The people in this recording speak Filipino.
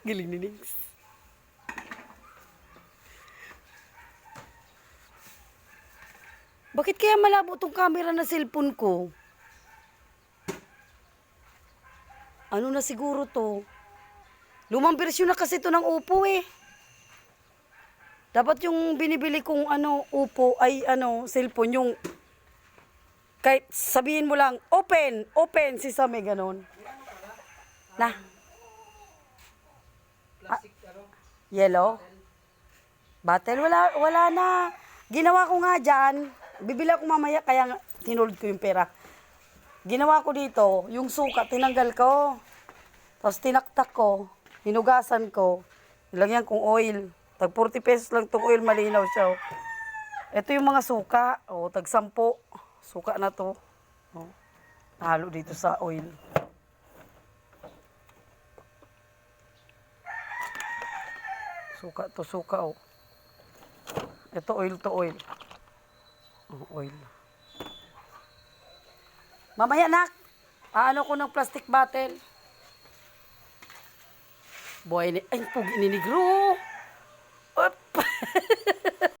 Galing ni Nix. Bakit kaya malabo tong camera na cellphone ko? Ano na siguro to? Lumang bersyon na kasi to ng Oppo eh. Dapat yung binibili kong Oppo ay cellphone yung kahit sabihin mo lang open si Same ganon. Na. Yellow. Battle wala na. Ginawa ko nga diyan. Bibili ako mamaya kaya tinold ko yung pera. Ginawa ko dito, yung suka tinanggal ko. Tapos tinaktak ko, hinugasan ko. Nilagyan kong oil. Tag 40 pesos lang tong oil, malinaw siya. Oh. Ito yung mga suka, tag 10. Suka na to. Oh. Halo dito sa oil. Suka to suka oh. Ito oil to oil. Oil. Mamaya nak, ano ko ng plastic bottle. Boy, ay pugi ni negro.